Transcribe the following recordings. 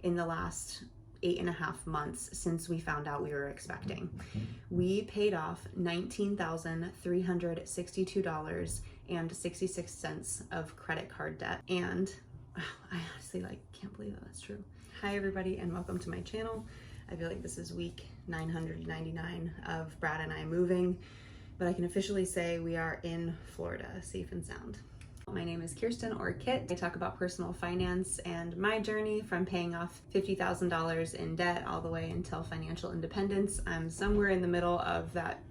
in the last 8.5 months since we found out we were expecting. We paid off $19,362.66 of credit card debt, and I honestly can't believe that's true. Hi everybody, and welcome to my channel. I feel like this is week 999 of Brad and I moving, but I can officially say we are in Florida, safe and sound. My name is Kirsten, or Kit. I talk about personal finance and my journey from paying off $50,000 in debt all the way until financial independence. I'm somewhere in the middle of that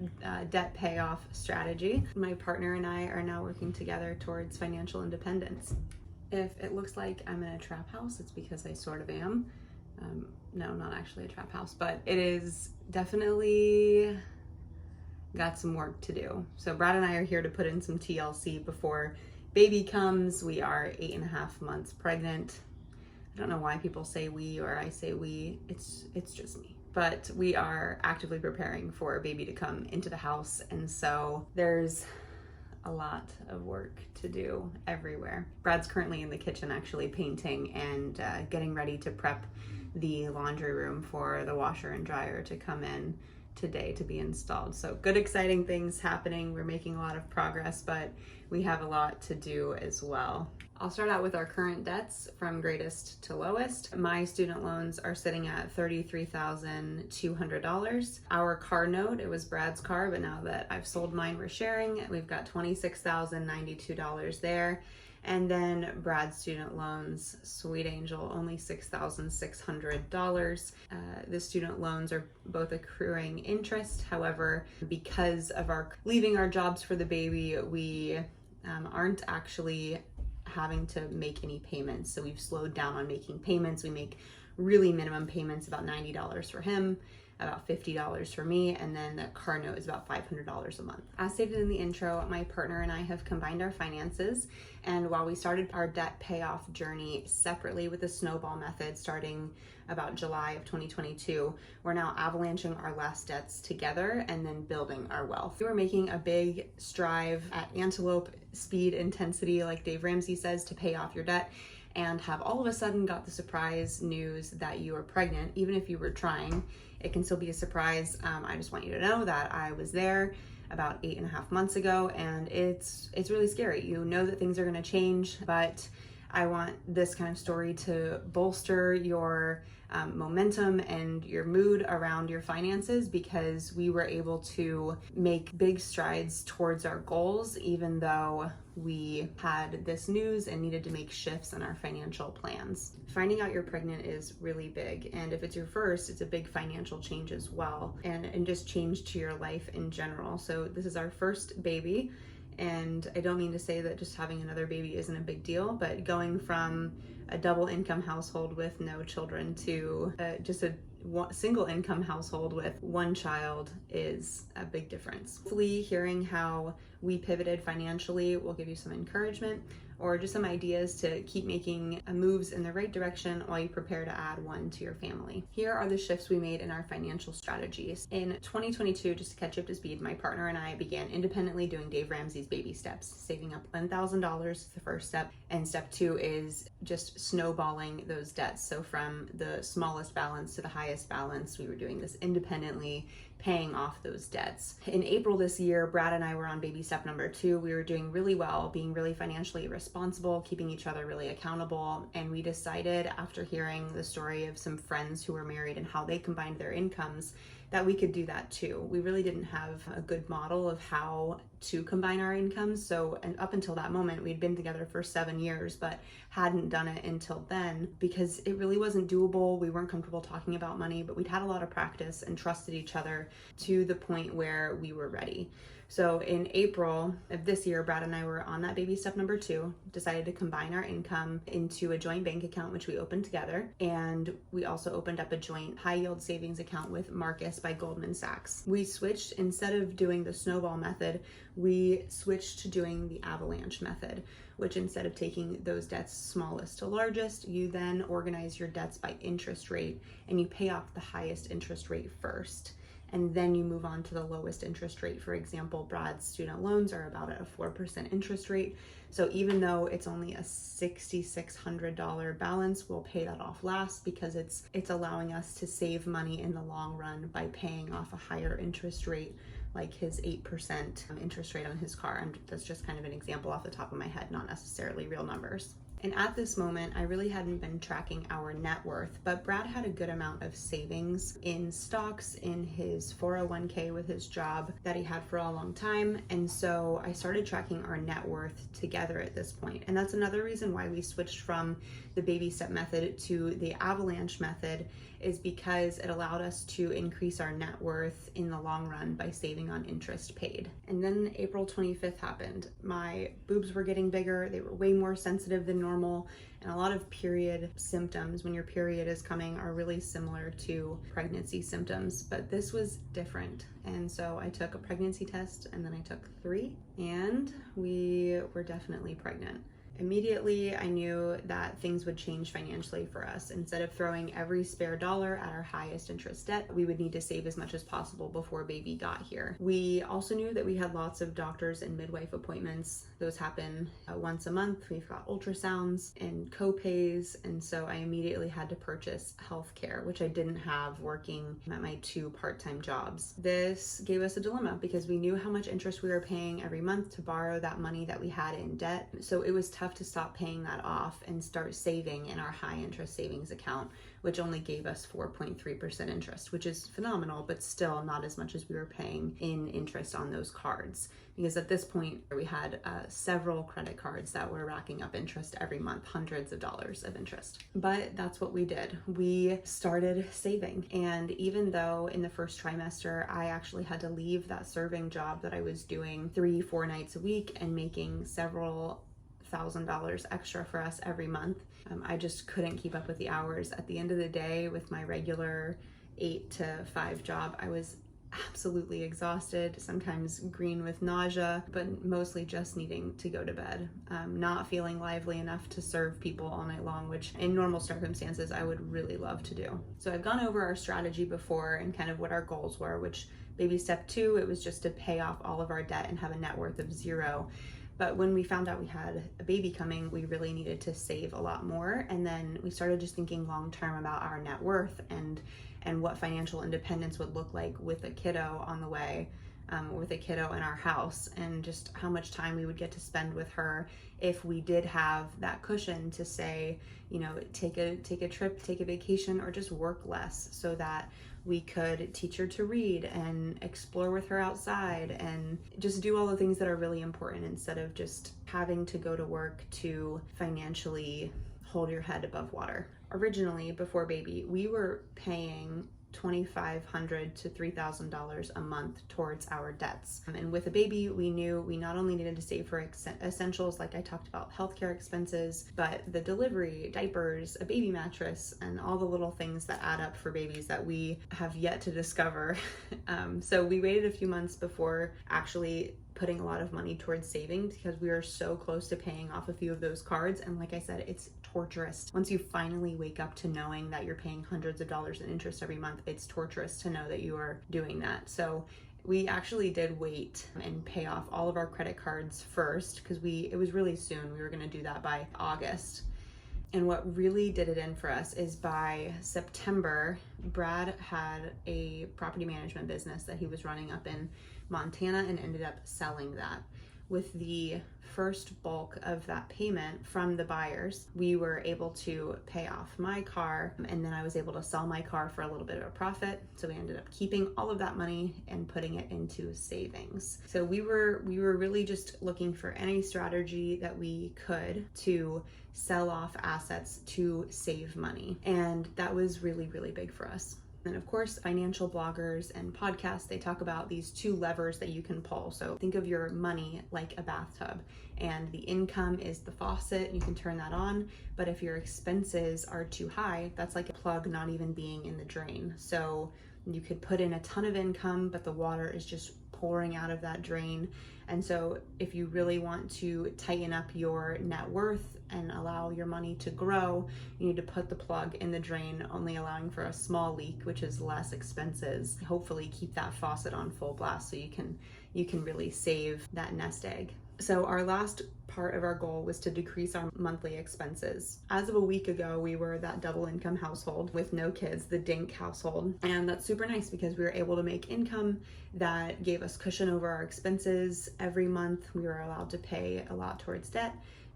debt payoff strategy. My partner and I are now working together towards financial independence. If it looks like I'm in a trap house, it's because I sort of am. No, not actually a trap house, but it is definitely got some work to do. So Brad and I are here to put in some TLC before baby comes. We are 8.5 months pregnant. I don't know why people say we or I say we. It's just me. But we are actively preparing for a baby to come into the house, and so there's a lot of work to do everywhere. Brad's currently in the kitchen actually painting and getting ready to prep the laundry room for the washer and dryer to come in today to be installed. So good, exciting things happening. We're making a lot of progress, but we have a lot to do as well. I'll start out with our current debts from greatest to lowest. My student loans are sitting at $33,200. Our car note, it was Brad's car, but now that I've sold mine, we're sharing. We've got $26,092 there. And then Brad's student loans, sweet angel, only $6,600. The student loans are both accruing interest. However, because of our leaving our jobs for the baby, we aren't actually having to make any payments. So we've slowed down on making payments. We make really minimum payments, about $90 for him, about $50 for me, and then the car note is about $500 a month. As stated in the intro, my partner and I have combined our finances, and while we started our debt payoff journey separately with the snowball method starting about July of 2022, we're now avalanching our last debts together and then building our wealth. We were making a big strive at antelope speed intensity, like Dave Ramsey says, to pay off your debt, and have all of a sudden got the surprise news that you are pregnant. Even if you were trying, it can still be a surprise. I just want you to know that I was there about 8.5 months ago, and it's really scary. You know that things are gonna change, but I want this kind of story to bolster your momentum and your mood around your finances, because we were able to make big strides towards our goals, even though we had this news and needed to make shifts in our financial plans. Finding out you're pregnant is really big, and if it's your first, it's a big financial change as well, and just change to your life in general. So this is our first baby, and I don't mean to say that just having another baby isn't a big deal, but going from a double income household with no children to just a single income household with one child is a big difference. Hopefully hearing how we pivoted financially will give you some encouragement or just some ideas to keep making moves in the right direction while you prepare to add one to your family. Here are the shifts we made in our financial strategies. In 2022, just to catch up to speed, my partner and I began independently doing Dave Ramsey's baby steps, saving up $1,000 is the first step, and step 2 is just snowballing those debts. So from the smallest balance to the highest balance, we were doing this independently, paying off those debts. In April this year, Brad and I were on baby step number 2. We were doing really well, being really financially responsible, keeping each other really accountable, and we decided, after hearing the story of some friends who were married and how they combined their incomes, that we could do that too. We really didn't have a good model of how to combine our incomes. So, and up until that moment, we'd been together for 7 years, but hadn't done it until then because it really wasn't doable. We weren't comfortable talking about money, but we'd had a lot of practice and trusted each other to the point where we were ready. So in April of this year, Brad and I were on that baby step number 2, decided to combine our income into a joint bank account, which we opened together. And we also opened up a joint high yield savings account with Marcus by Goldman Sachs. We switched, instead of doing the snowball method, we switched to doing the avalanche method, which instead of taking those debts smallest to largest, you then organize your debts by interest rate and you pay off the highest interest rate first. and then you move on to the lowest interest rate. For example, Brad's student loans are about at a 4% interest rate. So even though it's only a $6,600 balance, we'll pay that off last because it's allowing us to save money in the long run by paying off a higher interest rate, like his 8% interest rate on his car. And that's just kind of an example off the top of my head, not necessarily real numbers. And at this moment, I really hadn't been tracking our net worth, but Brad had a good amount of savings in stocks, in his 401k with his job that he had for a long time. And so I started tracking our net worth together at this point. And that's another reason why we switched from the baby step method to the avalanche method, is because it allowed us to increase our net worth in the long run by saving on interest paid. And then April 25th happened. My boobs were getting bigger. They were way more sensitive than normal. And a lot of period symptoms when your period is coming are really similar to pregnancy symptoms, but this was different. And so I took a pregnancy test, and then I took 3, and we were definitely pregnant. Immediately, I knew that things would change financially for us. Instead of throwing every spare dollar at our highest interest debt, we would need to save as much as possible before baby got here. We also knew that we had lots of doctors and midwife appointments. Those happen once a month. We've got ultrasounds and co-pays, and so I immediately had to purchase healthcare, which I didn't have working at my 2 part-time jobs. This gave us a dilemma because we knew how much interest we were paying every month to borrow that money that we had in debt. So it was tough to stop paying that off and start saving in our high interest savings account, which only gave us 4.3% interest, which is phenomenal, but still not as much as we were paying in interest on those cards. Because at this point, we had several credit cards that were racking up interest every month, hundreds of dollars of interest. But that's what we did. We started saving. And even though in the first trimester, I actually had to leave that serving job that I was doing 3-4 nights a week and making several $1,000 extra for us every month, I just couldn't keep up with the hours. At the end of the day, with my regular 8 to 5 job, I was absolutely exhausted, sometimes green with nausea, but mostly just needing to go to bed, not feeling lively enough to serve people all night long, which in normal circumstances I would really love to do. So I've gone over our strategy before and kind of what our goals were, which baby step 2, it was just to pay off all of our debt and have a net worth of 0. But when we found out we had a baby coming, we really needed to save a lot more. And then we started just thinking long-term about our net worth and what financial independence would look like with a kiddo on the way, with a kiddo in our house, and just how much time we would get to spend with her if we did have that cushion to say, you know, take a trip, take a vacation, or just work less so that we could teach her to read and explore with her outside and just do all the things that are really important instead of just having to go to work to financially hold your head above water. Originally, before baby, we were paying $2,500 to $3,000 a month towards our debts. And with a baby, we knew we not only needed to save for essentials, like I talked about, healthcare expenses, but the delivery, diapers, a baby mattress, and all the little things that add up for babies that we have yet to discover. So we waited a few months before actually putting a lot of money towards saving because we were so close to paying off a few of those cards. And like I said, it's torturous. Once you finally wake up to knowing that you're paying hundreds of dollars in interest every month, it's torturous to know that you are doing that. So we actually did wait and pay off all of our credit cards first because it was really soon. We were going to do that by August. And what really did it in for us is by September, Brad had a property management business that he was running up in Montana and ended up selling that. With the first bulk of that payment from the buyers, we were able to pay off my car, and then I was able to sell my car for a little bit of a profit. So we ended up keeping all of that money and putting it into savings. So we were really just looking for any strategy that we could to sell off assets to save money. And that was really, really big for us. And of course, financial bloggers and podcasts, they talk about these 2 levers that you can pull. So think of your money like a bathtub. and the income is the faucet. You can turn that on, but if your expenses are too high, that's like a plug not even being in the drain. So you could put in a ton of income, but the water is just pouring out of that drain. And so if you really want to tighten up your net worth and allow your money to grow, you need to put the plug in the drain, only allowing for a small leak, which is less expenses. Hopefully keep that faucet on full blast so you can really save that nest egg. So our last part of our goal was to decrease our monthly expenses. As of a week ago, we were that double income household with no kids, the DINK household. And that's super nice because we were able to make income that gave us cushion over our expenses. Every month we were allowed to pay a lot towards debt,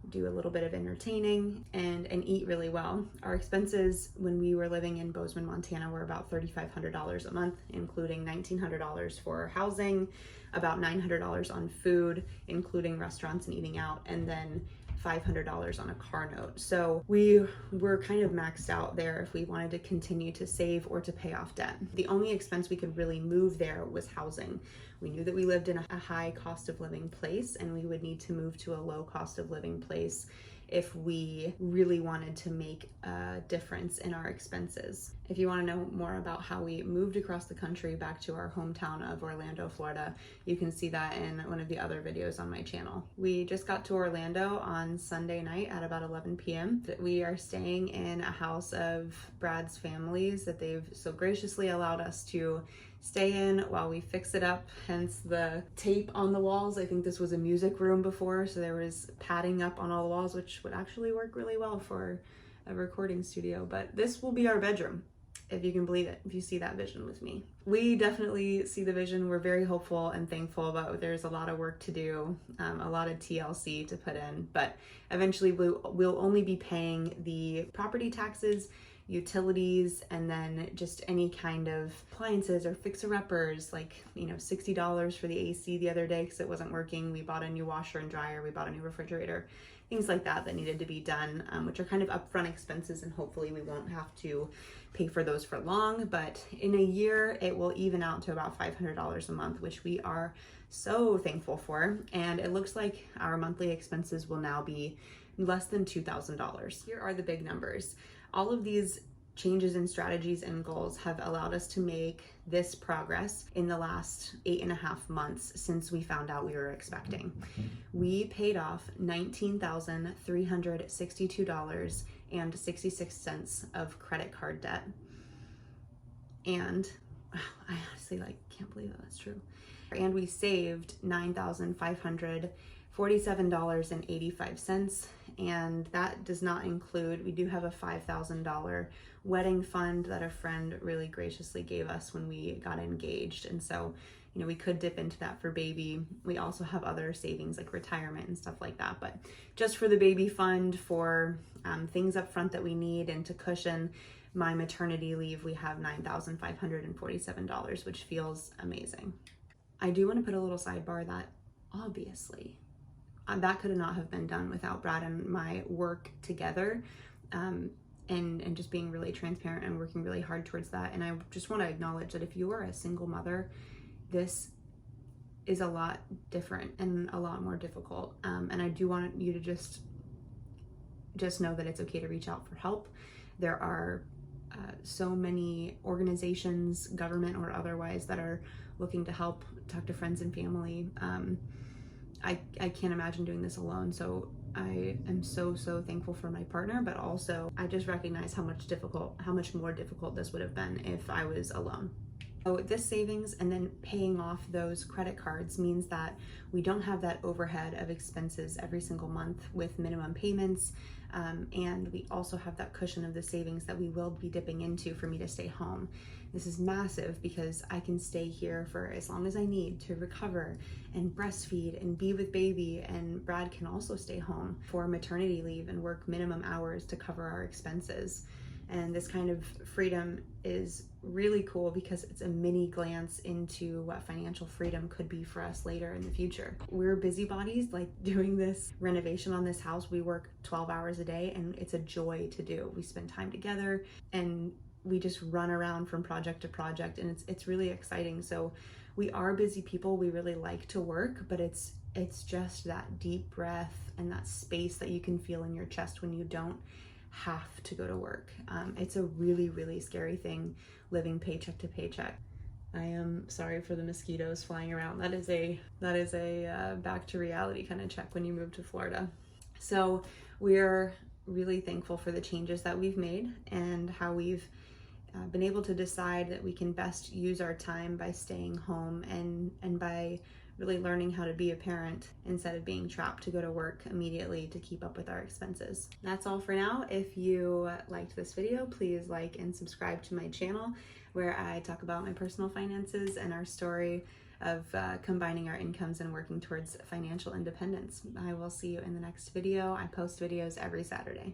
do a little bit of entertaining, and eat really well. Our expenses when we were living in Bozeman, Montana were about $3,500 a month, including $1,900 for housing, about $900 on food, including restaurants and eating out, and then $500 on a car note. So we were kind of maxed out there if we wanted to continue to save or to pay off debt. The only expense we could really move there was housing. We knew that we lived in a high cost of living place and we would need to move to a low cost of living place if we really wanted to make a difference in our expenses. If you want to know more about how we moved across the country back to our hometown of Orlando, Florida, you can see that in one of the other videos on my channel. We just got to Orlando on Sunday night at about 11 p.m. We are staying in a house of Brad's families that they've so graciously allowed us to stay in while we fix it up, hence the tape on the walls. I think this was a music room before, so there was padding up on all the walls, which would actually work really well for a recording studio. But this will be our bedroom, if you can believe it, if you see that vision with me. We definitely see the vision. We're very hopeful and thankful, but there's a lot of work to do, a lot of TLC to put in, but eventually we'll only be paying the property taxes, utilities, and then just any kind of appliances or fixer-uppers, like, you know, $60 for the AC the other day because it wasn't working. We bought a new washer and dryer, we bought a new refrigerator, things like that needed to be done, which are kind of upfront expenses, and hopefully we won't have to pay for those for long. But in a year, it will even out to about $500 a month, which we are so thankful for. And it looks like our monthly expenses will now be less than $2,000. Here are the big numbers. All of these changes in strategies and goals have allowed us to make this progress in the last 8.5 months since we found out we were expecting. We paid off $19,362.66 of credit card debt. And I honestly can't believe that's true. And we saved $9,547.85. And that does not include, we do have a $5,000 wedding fund that a friend really graciously gave us when we got engaged. And so, you know, we could dip into that for baby. We also have other savings like retirement and stuff like that. But just for the baby fund, for things up front that we need, and to cushion my maternity leave, we have $9,547, which feels amazing. I do want to put a little sidebar that obviously that could not have been done without Brad and my work together, and just being really transparent and working really hard towards that. And I just want to acknowledge that if you are a single mother, this is a lot different and a lot more difficult. And I do want you to just know that it's okay to reach out for help. There are so many organizations, government or otherwise, that are looking to help. Talk to friends and family. I can't imagine doing this alone, so I am so thankful for my partner, but also I just recognize how much more difficult this would have been if I was alone. So this savings and then paying off those credit cards means that we don't have that overhead of expenses every single month with minimum payments, and we also have that cushion of the savings that we will be dipping into for me to stay home. This is massive because I can stay here for as long as I need to recover and breastfeed and be with baby, and Brad can also stay home for maternity leave and work minimum hours to cover our expenses. And this kind of freedom is really cool because it's a mini glance into what financial freedom could be for us later in the future. We're busybodies, like doing this renovation on this house. We work 12 hours a day and it's a joy to do. We spend time together and we just run around from project to project, and it's really exciting. So we are busy people. We really like to work, but it's it's just that deep breath and that space that you can feel in your chest when you don't have to go to work. It's a really, really scary thing living paycheck to paycheck. I am sorry for the mosquitoes flying around. That is a back to reality kind of check when you move to Florida. So we're really thankful for the changes that we've made and how we've been able to decide that we can best use our time by staying home and by really learning how to be a parent instead of being trapped to go to work immediately to keep up with our expenses. That's all for now. If you liked this video, please like and subscribe to my channel where I talk about my personal finances and our story of combining our incomes and working towards financial independence. I will see you in the next video. I post videos every Saturday.